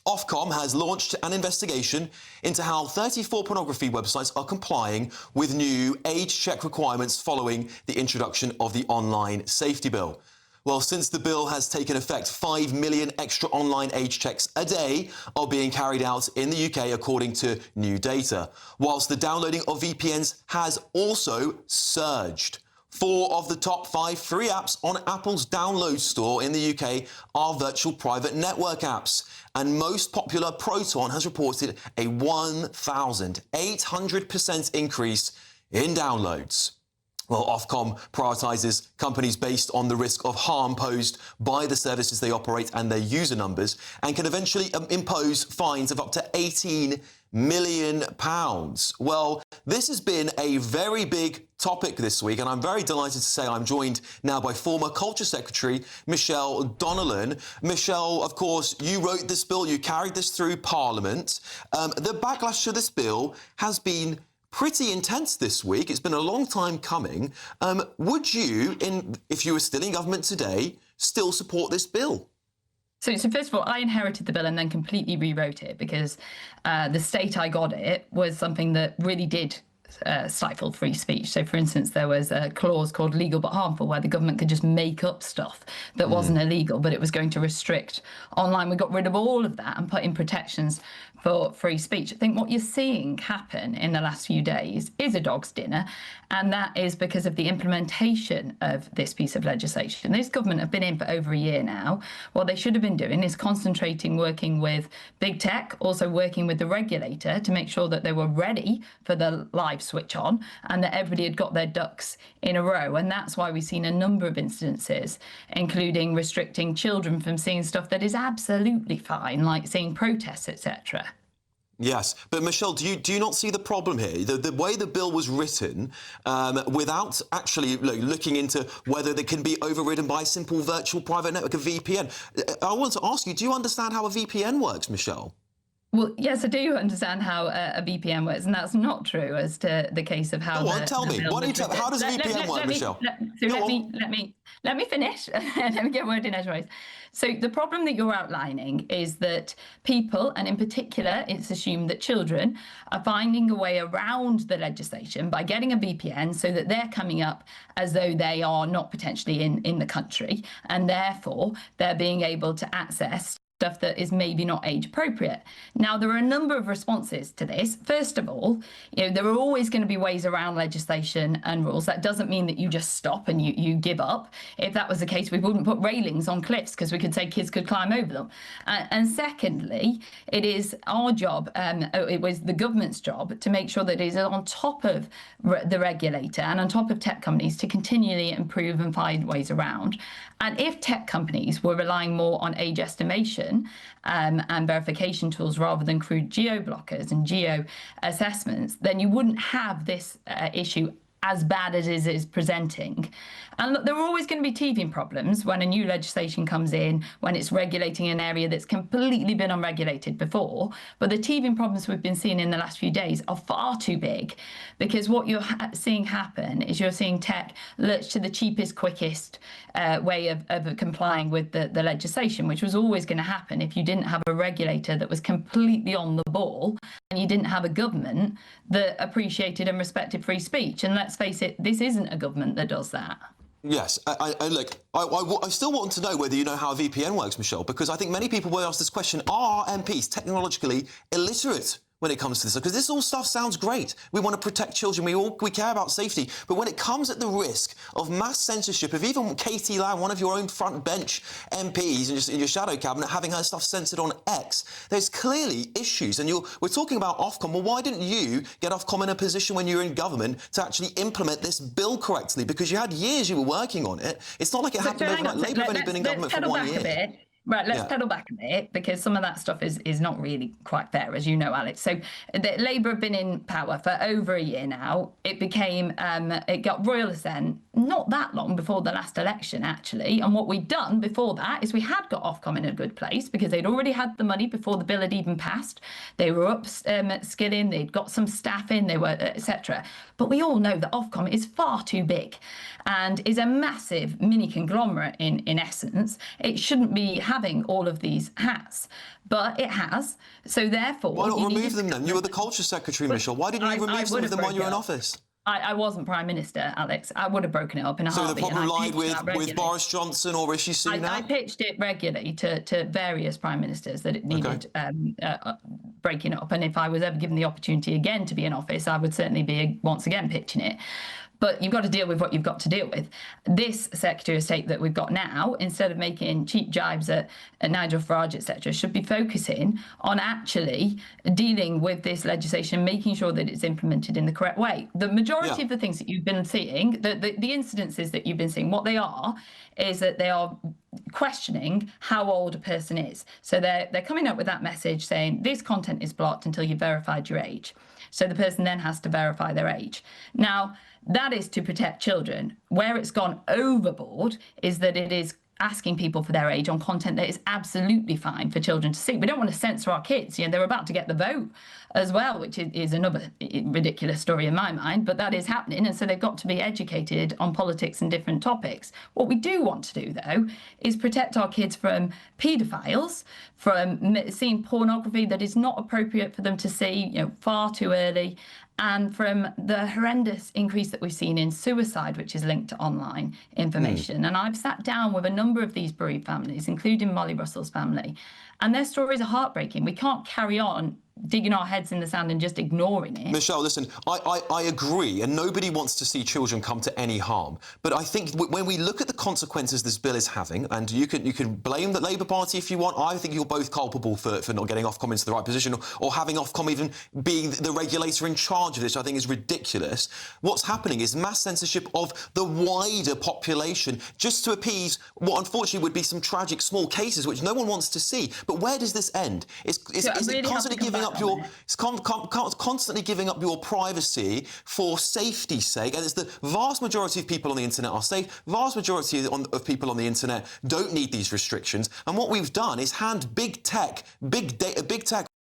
Ofcom has launched an investigation into how 34 pornography websites are complying with new age check requirements following the introduction of the Online Safety Bill. Well, since the bill has taken effect, 5 million extra online age checks a day are being carried out in the UK, according to new data, whilst the downloading of VPNs has also surged. 4 of the top 5 free apps on Apple's download store in the UK are virtual private network apps, and most popular Proton has reported a 1,800% increase in downloads. Well, Ofcom prioritises companies based on the risk of harm posed by the services they operate and their user numbers, and can eventually impose fines of up to £18 million. Well, this has been a very big topic this week, and I'm very delighted to say I'm joined now by former Culture Secretary Michelle Donelan. Michelle, of course, you wrote this bill, you carried this through Parliament. The backlash to this bill has been pretty intense this week. It's been a long time coming. Would you, if you were still in government today, still support this bill? So first of all, I inherited the bill and then completely rewrote it because the state I got it was something that really did stifle free speech. So, for instance, there was a clause called legal but harmful, where the government could just make up stuff that wasn't illegal, but it was going to restrict online. We got rid of all of that and put in protections for free speech. I think what you're seeing happen in the last few days is a dog's dinner, and that is because of the implementation of this piece of legislation. This government have been in for over a year now. What they should have been doing is concentrating, working with big tech, also working with the regulator to make sure that they were ready for the live switch on and that everybody had got their ducks in a row. And that's why we've seen a number of instances, including restricting children from seeing stuff that is absolutely fine, like seeing protests, etc. Yes, but Michelle, do you not see the problem here? The way the bill was written, without actually looking into whether they can be overridden by a simple virtual private network, a VPN. I want to ask you, do you understand how a VPN works, Michelle? Well, yes, I do understand how a VPN works, and that's not true as to the case of how. Go on, tell me. How does a VPN work, Michelle? Let me finish. Let me get a word in edgeways. So the problem that you're outlining is that people, and in particular, it's assumed that children, are finding a way around the legislation by getting a VPN so that they're coming up as though they are not potentially in the country, and therefore they're being able to access stuff that is maybe not age appropriate. Now, there are a number of responses to this. First of all, there are always going to be ways around legislation and rules. That doesn't mean that you just stop and you give up. If that was the case, we wouldn't put railings on cliffs because we could say kids could climb over them. And secondly, it is our job, it was the government's job to make sure that it is on top of the regulator and on top of tech companies to continually improve and find ways around. And if tech companies were relying more on age estimation and verification tools rather than crude geo-blockers and geo-assessments, then you wouldn't have this issue as bad as it is presenting. And look, there are always going to be teething problems when a new legislation comes in, when it's regulating an area that's completely been unregulated before. But the teething problems we've been seeing in the last few days are far too big, because what you're seeing happen is you're seeing tech lurch to the cheapest, quickest way of complying with the legislation, which was always going to happen if you didn't have a regulator that was completely on the ball and you didn't have a government that appreciated and respected free speech. And let's face it, this isn't a government that does that. Yes, I still want to know whether you know how a VPN works, Michelle, because I think many people will ask this question: are MPs technologically illiterate when it comes to this? Because this all stuff sounds great. We want to protect children. We care about safety. But when it comes at the risk of mass censorship, of even Katie Lamb, one of your own front bench MPs in your shadow cabinet, having her stuff censored on X, there's clearly issues. And we're talking about Ofcom. Well, why didn't you get Ofcom in a position when you were in government to actually implement this bill correctly? Because you had years you were working on it. It's not like it happened overnight. Labour have only been in government for 1 year. Right, let's pedal back a bit, because some of that stuff is not really quite fair, as you know, Alex. So Labour have been in power for over a year now. It became, it got royal assent not that long before the last election, actually. And what we'd done before that is we had got Ofcom in a good place because they'd already had the money before the bill had even passed. They were upskilling, they'd got some staff in, they were, etc. But we all know that Ofcom is far too big and is a massive mini conglomerate in essence. It shouldn't be having all of these hats, but it has. So therefore, why not remove them then? You were the Culture Secretary, Michelle. Why didn't you remove some of them while you were in office? I wasn't Prime Minister, Alex. I would have broken it up in a heartbeat. So the problem lied with Boris Johnson or Rishi Sunak? I pitched it regularly to various Prime Ministers that it needed breaking up. And if I was ever given the opportunity again to be in office, I would certainly be once again pitching it. But you've got to deal with what you've got to deal with. This Secretary of State that we've got now, instead of making cheap jibes at Nigel Farage, etc., should be focusing on actually dealing with this legislation, making sure that it's implemented in the correct way. The majority of the things that you've been seeing, the incidences that you've been seeing, what they are is that they are questioning how old a person is. So they're coming up with that message saying this content is blocked until you've verified your age. So the person then has to verify their age. Now, that is to protect children. Where it's gone overboard is that it is asking people for their age on content that is absolutely fine for children to see. We don't want to censor our kids. You know, they're about to get the vote as well, which is another ridiculous story in my mind, but that is happening. And so they've got to be educated on politics and different topics. What we do want to do, though, is protect our kids from paedophiles, from seeing pornography that is not appropriate for them to see, you know, far too early, and from the horrendous increase that we've seen in suicide, which is linked to online information. And I've sat down with a number of these bereaved families, including Molly Russell's family, and their stories are heartbreaking. We can't carry on digging our heads in the sand and just ignoring it. Michelle, listen, I agree, and nobody wants to see children come to any harm. But I think when we look at the consequences this bill is having, and you can blame the Labour Party if you want, I think you're both culpable for not getting Ofcom into the right position, or having Ofcom even being the regulator in charge of this, I think is ridiculous. What's happening is mass censorship of the wider population, just to appease what unfortunately would be some tragic small cases which no one wants to see. But where does this end? Is it constantly giving up constantly giving up your privacy for safety's sake? And it's the vast majority of people on the internet are safe. Vast majority of people on the internet don't need these restrictions. And what we've done is hand big tech,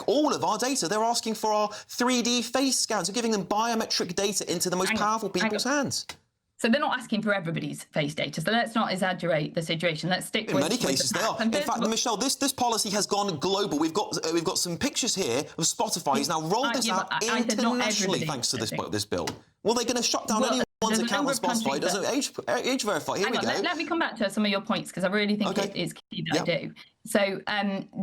all of our data. They're asking for our 3D face scans. They're giving them biometric data into the most powerful people's hands. So they're not asking for everybody's face data. So let's not exaggerate the situation. Let's stick with... In many cases they are. In fact, Michelle, this policy has gone global. We've got some pictures here of Spotify. He's now rolled this out internationally thanks to this bill. Well, they're going to shut down anyone's account on Spotify. It doesn't age verify. Here we go. Let me come back to some of your points, because I really think it is key that I do. So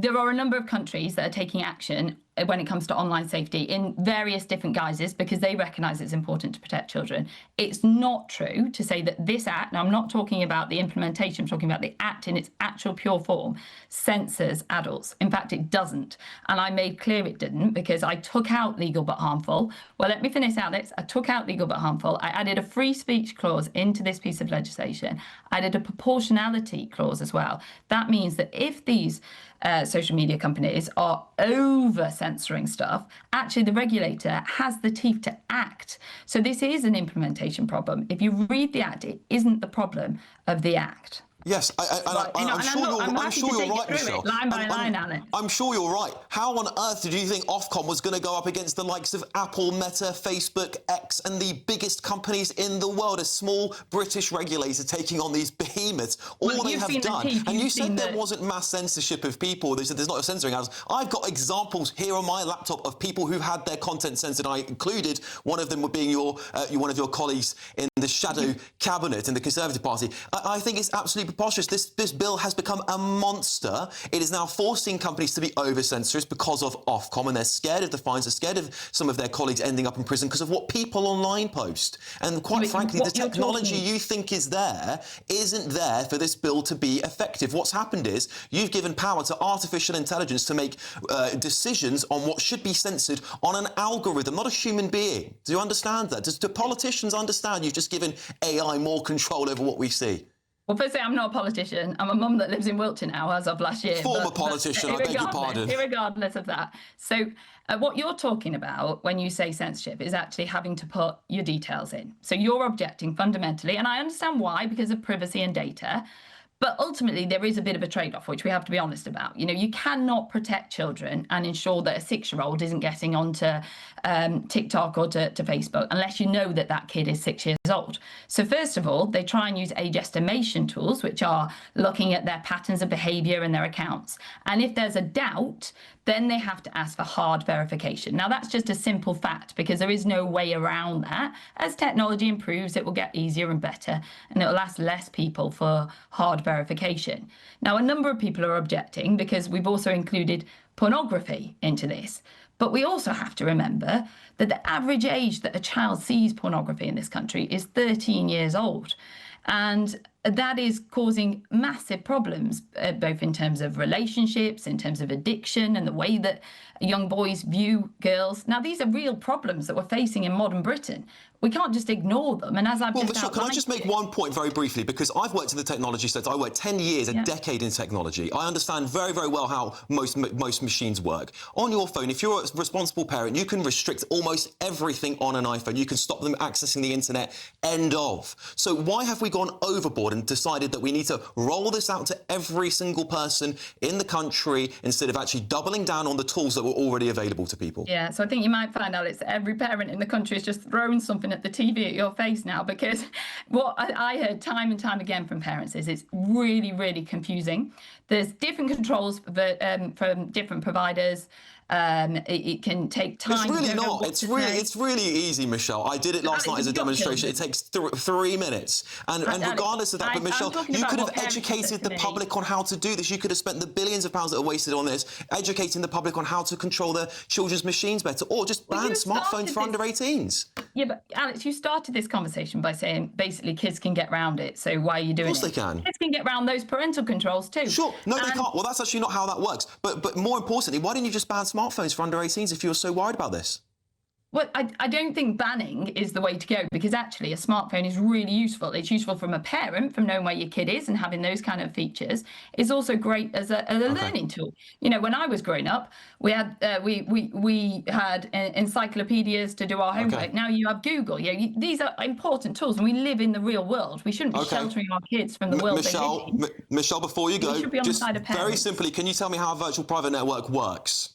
there are a number of countries that are taking action when it comes to online safety in various different guises, because they recognise it's important to protect children. It's not true to say that this act, and I'm not talking about the implementation, I'm talking about the act in its actual pure form, censors adults. In fact, it doesn't. And I made clear it didn't, because I took out legal but harmful. Well, let me finish, Alex. I took out legal but harmful. I added a free speech clause into this piece of legislation. I added a proportionality clause as well. That means that if these social media companies are over censoring stuff, actually the regulator has the teeth to act. So this is an implementation problem. If you read the act, it isn't the problem of the act. Yes, I'm sure you're right, Michelle. Line by line, Alex. I'm sure you're right. How on earth did you think Ofcom was going to go up against the likes of Apple, Meta, Facebook, X, and the biggest companies in the world? A small British regulator taking on these behemoths. All they have done. And you said there wasn't mass censorship of people. They said there's not a censoring house. I've got examples here on my laptop of people who had their content censored. I included one of them being one of your colleagues in the shadow cabinet in the Conservative Party. I think it's absolutely preposterous. This bill has become a monster. It is now forcing companies to be over-censorious because of Ofcom, and they're scared of the fines, they're scared of some of their colleagues ending up in prison because of what people online post. And quite frankly, the technology you think is there isn't there for this bill to be effective. What's happened is you've given power to artificial intelligence to make decisions on what should be censored on an algorithm, not a human being. Do you understand that? Do politicians understand you've just given AI more control over what we see? Well, firstly, I'm not a politician. I'm a mum that lives in Wiltshire now, as of last year. Former politician, I beg your pardon. Irregardless of that. So what you're talking about when you say censorship is actually having to put your details in. So you're objecting fundamentally, and I understand why, because of privacy and data. But ultimately, there is a bit of a trade-off, which we have to be honest about. You know, you cannot protect children and ensure that a 6-year-old isn't getting onto TikTok or to Facebook unless you know that that kid is 6 years old. So first of all, they try and use age estimation tools, which are looking at their patterns of behavior and their accounts. And if there's a doubt, then they have to ask for hard verification. Now, that's just a simple fact because there is no way around that. As technology improves, it will get easier and better, and it will ask less people for hard verification. Now, a number of people are objecting because we've also included pornography into this. But we also have to remember that the average age that a child sees pornography in this country is 13 years old. And that is causing massive problems, both in terms of relationships, in terms of addiction, and the way that young boys view girls. Now, these are real problems that we're facing in modern Britain. We can't just ignore them. And as I've just Michelle, can I just make one point very briefly? Because I've worked in the technology sector. I worked 10 years, a decade in technology. I understand very, very well how most machines work. On your phone, if you're a responsible parent, you can restrict almost everything on an iPhone. You can stop them accessing the internet, end of. So why have we gone overboard and decided that we need to roll this out to every single person in the country instead of actually doubling down on the tools that were already available to people? Yeah, so I think you might find, Alex, that every parent in the country has just thrown something at the TV at your face now, because what I heard time and time again from parents is it's really, really confusing. There's different controls from different providers. It can take time. It's really not. It's really easy, Michelle. I did it last night as a demonstration. It takes 3 minutes. And regardless of that, but Michelle, you could have educated the public on how to do this. You could have spent the billions of pounds that are wasted on this, educating the public on how to control their children's machines better, or just ban smartphones for under 18s. Yeah, but Alex, you started this conversation by saying basically kids can get around it. So why are you doing it? Of course they can. Kids can get around those parental controls too. Sure. No, they can't. Well, that's actually not how that works. But more importantly, why didn't you just ban smartphones for under 18s if you were so worried about this? Well, I don't think banning is the way to go, because actually a smartphone is really useful. It's useful from a parent, from knowing where your kid is and having those kind of features. It's also great as a learning tool. You know, when I was growing up, we had we had encyclopedias to do our homework. Okay. Now you have Google. These are important tools, and we live in the real world. We shouldn't be sheltering our kids from the world they live in. Michelle, before you go, we should be on just the side of parents. Very simply, can you tell me how a virtual private network works?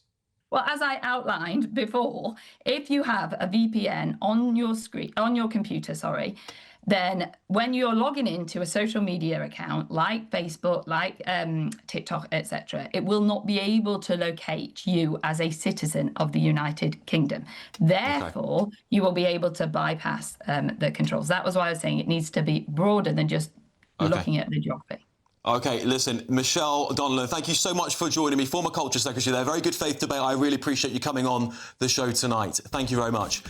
Well, as I outlined before, if you have a VPN on your screen, on your computer, then when you're logging into a social media account like Facebook, like TikTok, etc., it will not be able to locate you as a citizen of the United Kingdom. Therefore, you will be able to bypass the controls. That was why I was saying it needs to be broader than just looking at the geography. Okay, listen, Michelle Donelan, thank you so much for joining me, former Culture Secretary there. Very good faith debate. I really appreciate you coming on the show tonight. Thank you very much.